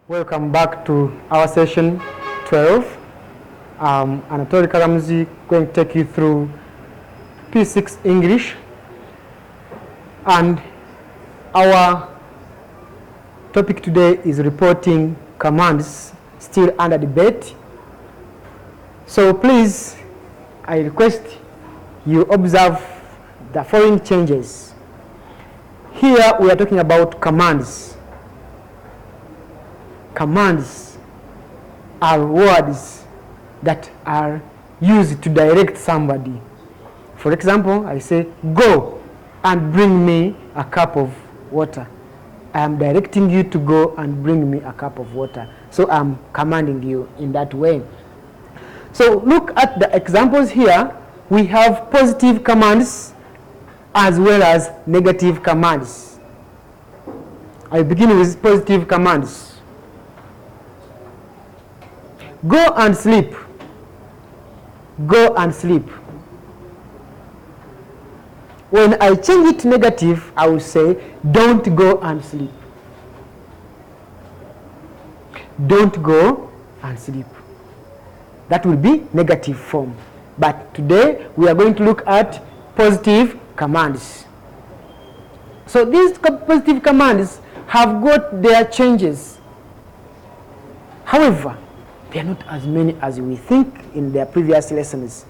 Welcome back to our session 12. Anatoly Karamzi going to take you through P6 English, and our topic today is reporting commands, still under debate. So please, I request you observe the following changes. Here we are talking about commands. Commands are words that are used to direct somebody. For example, I say, go and bring me a cup of water. I am directing you to go and bring me a cup of water. So I'm commanding you in that way. So look at the examples here. We have positive commands as well as negative commands. I begin with positive commands. Go and sleep. Go and sleep. When I change it to negative, I will say, don't go and sleep. Don't go and sleep. That will be negative form. But today, we are going to look at positive commands. So these positive commands have got their changes. However, they are not as many as we think in their previous lessons.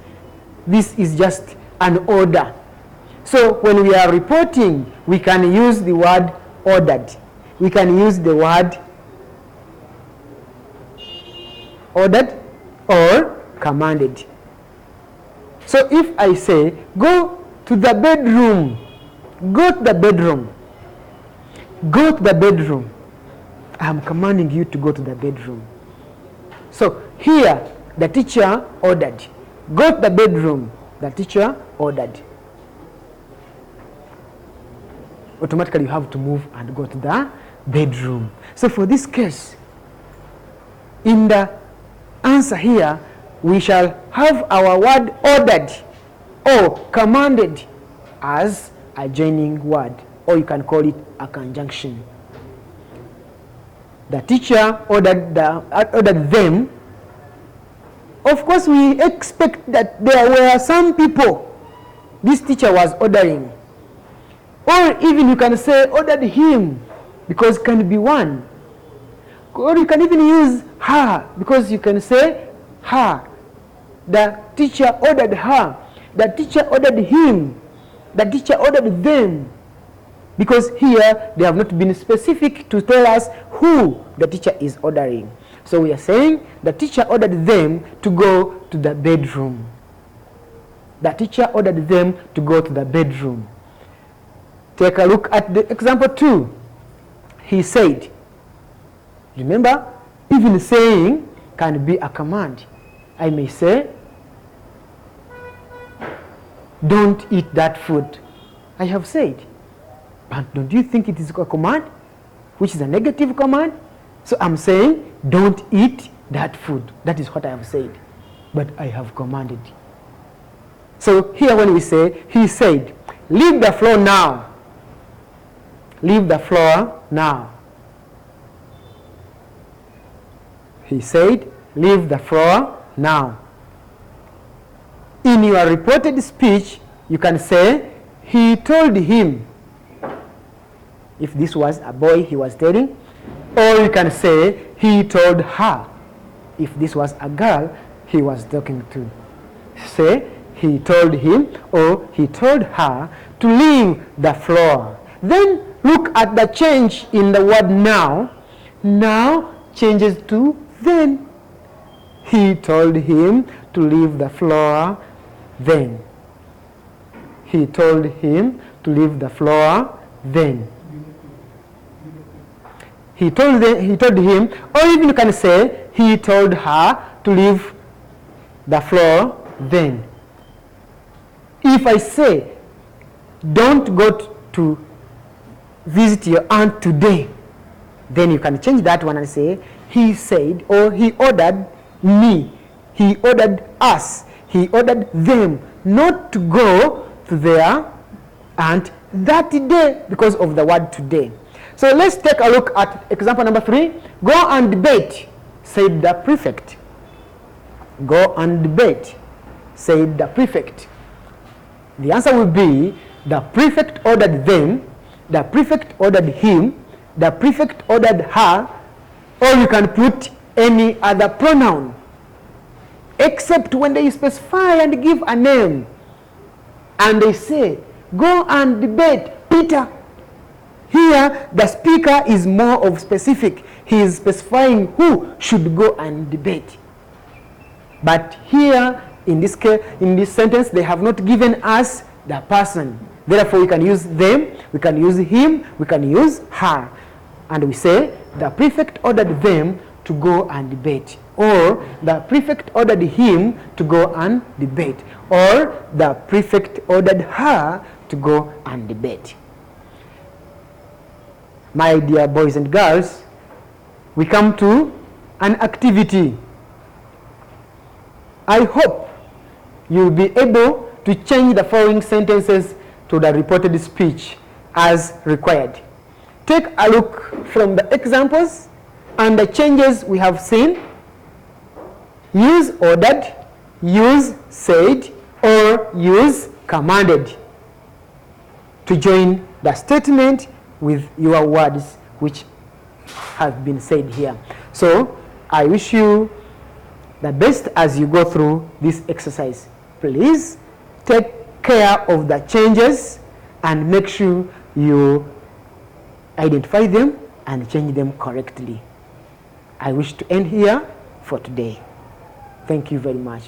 This is just an order. So when we are reporting, we can use the word ordered. We can use the word ordered or commanded. So if I say, go to the bedroom, go to the bedroom, go to the bedroom, I am commanding you to go to the bedroom. So here, the teacher ordered. Go to the bedroom. The teacher ordered. Automatically, you have to move and go to the bedroom. So for this case, in the answer here, we shall have our word ordered or commanded as a joining word, or you can call it a conjunction. The teacher ordered them. Of course, we expect that there were some people this teacher was ordering. Or even you can say ordered him, because it can be one. Or you can even use her, because you can say her. The teacher ordered her. The teacher ordered him. The teacher ordered them. Because here they have not been specific to tell us who the teacher is ordering. So we are saying the teacher ordered them to go to the bedroom. The teacher ordered them to go to the bedroom. Take a look at the example 2. He said. Remember, even saying can be a command. I may say, don't eat that food. I have said. But don't you think it is a command, which is a negative command? So I'm saying, don't eat that food. That is what I have said. But I have commanded. So here when we say, he said, leave the floor now. Leave the floor now. He said, leave the floor now. In your reported speech, you can say, he told him. If this was a boy he was telling, or you can say he told her. If this was a girl he was talking to, say he told him or he told her to leave the floor. Then look at the change in the word now. Now changes to then. He told him to leave the floor then. He told him to leave the floor then. He told him, or even you can say, he told her to leave the floor then. If I say, don't go to visit your aunt today, then you can change that one and say, he said, or he ordered me, he ordered us, he ordered them not to go to their aunt that day, because of the word today. So let's take a look at example number 3. Go and debate, said the prefect. Go and debate, said the prefect. The answer will be the prefect ordered them, the prefect ordered him, the prefect ordered her, or you can put any other pronoun, except when they specify and give a name and they say, go and debate Peter. Here, the speaker is more of specific. He is specifying who should go and debate. But here, in this case, in this sentence, they have not given us the person. Therefore, we can use them, we can use him, we can use her. And we say, the prefect ordered them to go and debate. Or, the prefect ordered him to go and debate. Or, the prefect ordered her to go and debate. My dear boys and girls, we come to an activity. I hope you'll be able to change the following sentences to the reported speech as required. Take a look from the examples and the changes we have seen. Use ordered, use said, or use commanded to join the statement with your words which have been said here. So I wish you the best as you go through this exercise. Please take care of the changes and make sure you identify them and change them correctly. I wish to end here for today. Thank you very much.